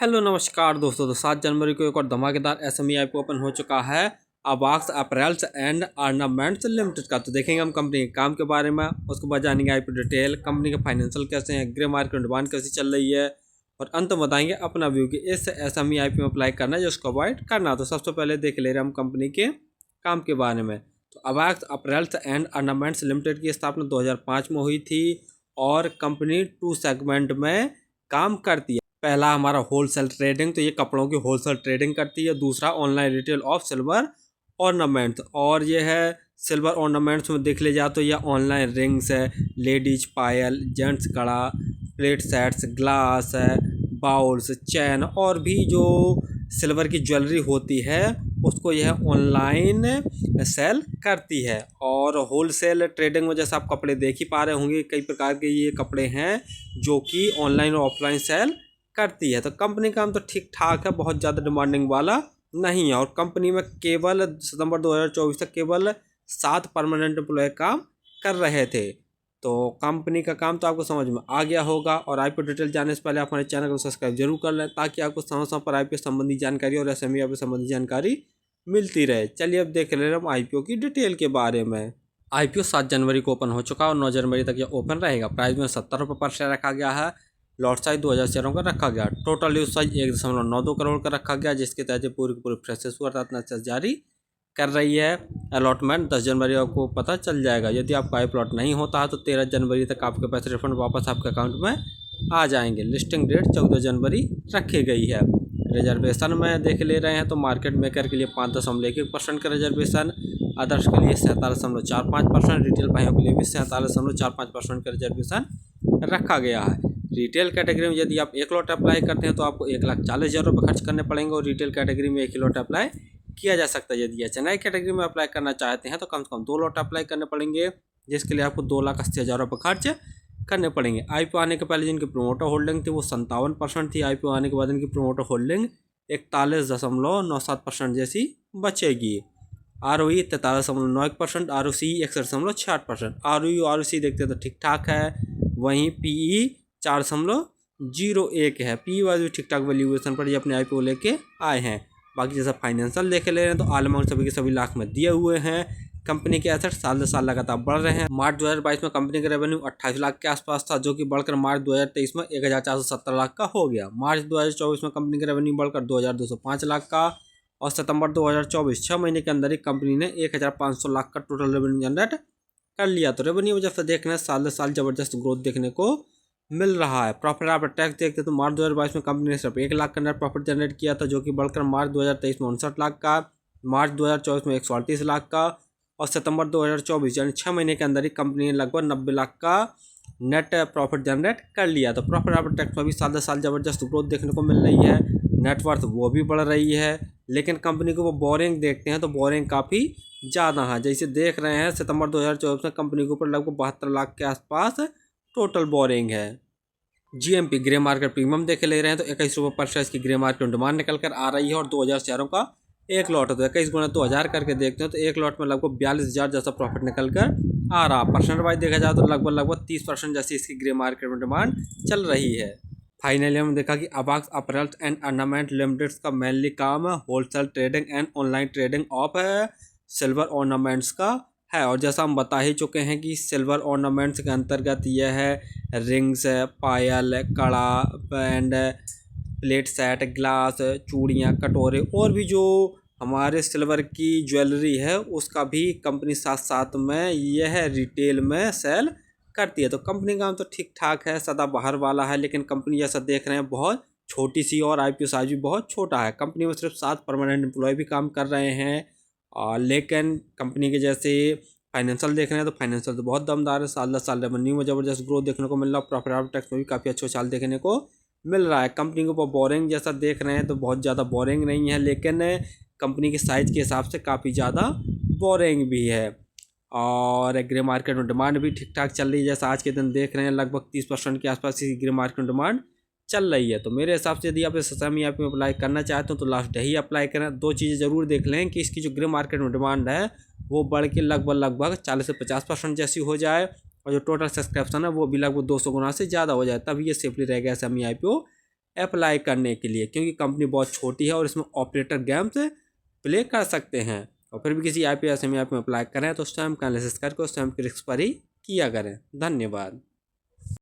Hello नमस्कार दोस्तों। तो 7 जनवरी को एक और धमाकेदार एसएमई आईपीओ ओपन हो चुका है अबाक्स अपैरल्स एंड ऑर्नामेंट्स लिमिटेड का। तो देखेंगे हम कंपनी के काम के बारे में, उसके बाद जानेंगे आईपीओ डिटेल, कंपनी के फाइनेंशियल कैसे हैं, ग्रे मार्केट डिमांड कैसी चल रही है, और अंत में बताएंगे अपना व्यू कि इस एसएमई आईपीओ में अप्लाई करना है जो उसको अवॉइड करना। तो सबसे पहले देख ले रहे हैं हम कंपनी के काम के बारे में। तो अबाक्स अपैरल्स एंड ऑर्नामेंट्स लिमिटेड की स्थापना 2005 में हुई थी और कंपनी 2 सेगमेंट में काम करती है। पहला हमारा होलसेल ट्रेडिंग, तो ये कपड़ों की होलसेल ट्रेडिंग करती है। दूसरा online retail of silver ornaments, और ये है सिल्वर ऑर्नामेंट्स में देख ले जाए तो ये ऑनलाइन रिंग्स है, लेडीज पायल, जेंट्स कड़ा, प्लेट सेट्स, ग्लास है, बाउल्स, चैन, और भी जो सिल्वर की ज्वेलरी होती है उसको यह ऑनलाइन सेल करती है। और होलसेल ट्रेडिंग में जैसे आप कपड़े देख ही पा रहे होंगे, कई प्रकार के ये कपड़े हैं जो कि ऑनलाइन और ऑफलाइन सेल करती है। तो कंपनी का काम तो ठीक ठाक है, बहुत ज़्यादा डिमांडिंग वाला नहीं है। और कंपनी में केवल सितंबर 2024 तक केवल 7 परमानेंट एम्प्लॉय काम कर रहे थे। तो कंपनी का काम तो आपको समझ में आ गया होगा। और आईपीओ डिटेल जानने से पहले आप हमारे चैनल को सब्सक्राइब जरूर कर लें ताकि आपको समय समय पर आईपीओ संबंधी जानकारी और एसएमई आईपीओ संबंधी जानकारी मिलती रहे। चलिए अब देख ले रहे हम आईपीओ की डिटेल के बारे में। आईपीओ 7 जनवरी को ओपन हो चुका और 9 जनवरी तक ये ओपन रहेगा। प्राइस में 70 रुपये पर शेयर रखा गया है। लॉट साइज 2000 शेयरों का रखा गया। टोटल यूज साइज 1.92 करोड़ का रखा गया, जिसके तहत पूरी पूरी प्रोसेस अर्थात जारी कर रही है। अलॉटमेंट 10 जनवरी आपको पता चल जाएगा। यदि आपका आई प्लॉट नहीं होता है तो 13 जनवरी तक आपके पैसे रिफंड वापस आपके अकाउंट में आ जाएंगे। लिस्टिंग डेट 14 जनवरी रखी गई है। रिजर्वेशन में देख ले रहे हैं तो मार्केट मेकर के लिए 5.1% का रिजर्वेशन, अदर्स के लिए 47.45%, रिटेल भाइयों के लिए भी 47.45% का रिजर्वेशन रखा गया है। रिटेल कैटेगरी में यदि आप 1 लॉट अप्लाई करते हैं तो आपको 1,40,000 रुपये खर्च करने पड़ेंगे और रिटेल कैटेगरी में 1 ही लॉट अप्लाई किया जा सकता है। यदि एचएनआई कैटेगरी में अप्लाई करना चाहते हैं तो कम से कम 2 लॉट अप्लाई करने पड़ेंगे, जिसके लिए आपको 2,80,000 रुपये खर्च करने पड़ेंगे। आईपीओ आने के पहले जिनकी प्रोमोटर होल्डिंग थी वो 57% थी। आईपीओ आने के बाद इनकी प्रोमोटर होल्डिंग 41.97% जैसी बचेगी। ROE 43.91%, ROC 61.66%। आरओसी देखते तो ठीक ठाक है। वहीं पीई 4.01 है। पी वाइज भी ठीक ठाक वैल्यूएशन पर ये अपने आईपीओ लेके आए हैं। बाकी जैसा फाइनेंशियल देख ले रहे हैं तो आल अमाउंट सभी के सभी लाख में दिए हुए हैं। कंपनी के एसेट साल से साल लगातार बढ़ रहे हैं। मार्च 2022 में कंपनी का रेवेन्यू 28 लाख के आसपास था, जो कि बढ़कर मार्च 2023 में 1,470 लाख का हो गया। मार्च 2024 में कंपनी का रेवेन्यू बढ़कर 2,205 लाख का, और सितंबर 2024 6 महीने के अंदर ही कंपनी ने 1,500 लाख का टोटल रेवेन्यू जनरेट कर लिया। तो रेवेन्यू वजह से देखना साल से साल जबरदस्त ग्रोथ देखने को मिल रहा है। प्रॉफिट आफ्टर टैक्स देखते तो मार्च 2022 में कंपनी ने सिर्फ 1 लाख का नेट प्रॉफिट जनरेट किया था, जो कि बढ़कर मार्च 2023 में 59 लाख का, मार्च 2024 में 138 लाख का, और सितंबर 2024 यानी 6 महीने के अंदर ही कंपनी ने लगभग 90 लाख का नेट प्रॉफिट जनरेट कर लिया। तो प्रॉफिट आफ्टर टैक्स में भी साल साल जबरदस्त ग्रोथ देखने को मिल रही है। नेटवर्थ वो भी बढ़ रही है। लेकिन कंपनी को वो बोरिंग देखते हैं तो बोरिंग काफ़ी ज़्यादा है। जैसे देख रहे हैं सितंबर 2024 में कंपनी के ऊपर लगभग 72 लाख के आसपास टोटल बोरिंग है। जीएमपी ग्रे मार्केट प्रीमियम देखे ले रहे हैं तो 21 रुपये पर शेयर की ग्रे मार्केट डिमांड निकल कर आ रही है, और 2,000 शेयरों का एक लॉट है। तो 21 गुना 2,000 करके देखते हैं तो एक लॉट में लगभग 42,000 जैसा प्रॉफिट निकल कर आ रहा। परसेंट वाइज देखा जाए तो लगभग 30% जैसी इसकी ग्रे मार्केट में डिमांड चल रही है। फाइनली हमने देखा कि अबाक्स अपैरल्स एंड ऑर्नामेंट लिमिटेड का मेनली काम है wholesale trading and online trading of silver ornaments का है। और जैसा हम बता ही चुके हैं कि सिल्वर ऑर्नामेंट्स के अंतर्गत यह है रिंग्स, पायल, कड़ा एंड प्लेट सेट, ग्लास, चूड़ियाँ, कटोरे, और भी जो हमारे सिल्वर की ज्वेलरी है उसका भी कंपनी साथ साथ में यह रिटेल में सेल करती है। तो कंपनी का काम तो ठीक ठाक है, सदा बाहर वाला है। लेकिन कंपनी जैसा देख रहे हैं बहुत छोटी सी और आईपीओ साइज भी बहुत छोटा है। कंपनी में सिर्फ 7 परमानेंट एम्प्लॉय भी काम कर रहे हैं। लेकिन कंपनी के जैसे फाइनेंशियल देख रहे हैं तो फाइनेंशियल तो बहुत दमदार है। साल दर साल रेवेन्यू में ज़बरदस्त ग्रोथ देखने को मिल रहा है। प्रॉफिट आफ्टर टैक्स में भी काफ़ी अच्छा चाल देखने को मिल रहा है। कंपनी के ऊपर बोरिंग जैसा देख रहे हैं तो बहुत ज़्यादा बोरिंग नहीं है, लेकिन कंपनी के साइज़ के हिसाब से काफ़ी ज़्यादा बोरिंग भी है। और ग्रे मार्केट में डिमांड भी ठीक ठाक चल रही है। जैसा आज के दिन देख रहे हैं लगभग 30% के आसपास की ग्रे मार्केट में डिमांड चल रही है। तो मेरे हिसाब से यदि आप इस एसएमई ऐप में अप्लाई करना चाहते हो तो लास्ट डे ही अप्लाई करें। 2 चीज़ें ज़रूर देख लें कि इसकी जो ग्रे मार्केट में डिमांड है वो बढ़ के लगभग 40 से 50% जैसी हो जाए, और जो टोटल सब्सक्रिप्शन है वो भी लगभग 200 गुना से ज़्यादा हो जाए, तब ये सेफली रहेगा एसएमई आईपीओ अप्लाई करने के लिए, क्योंकि कंपनी बहुत छोटी है और इसमें ऑपरेटर गेम्स प्ले कर सकते हैं। और फिर भी किसी IPO SME में अप्लाई करें तो उस टाइम का एनालिसिस करके उस टाइम के रिस्क पर ही किया करें। धन्यवाद।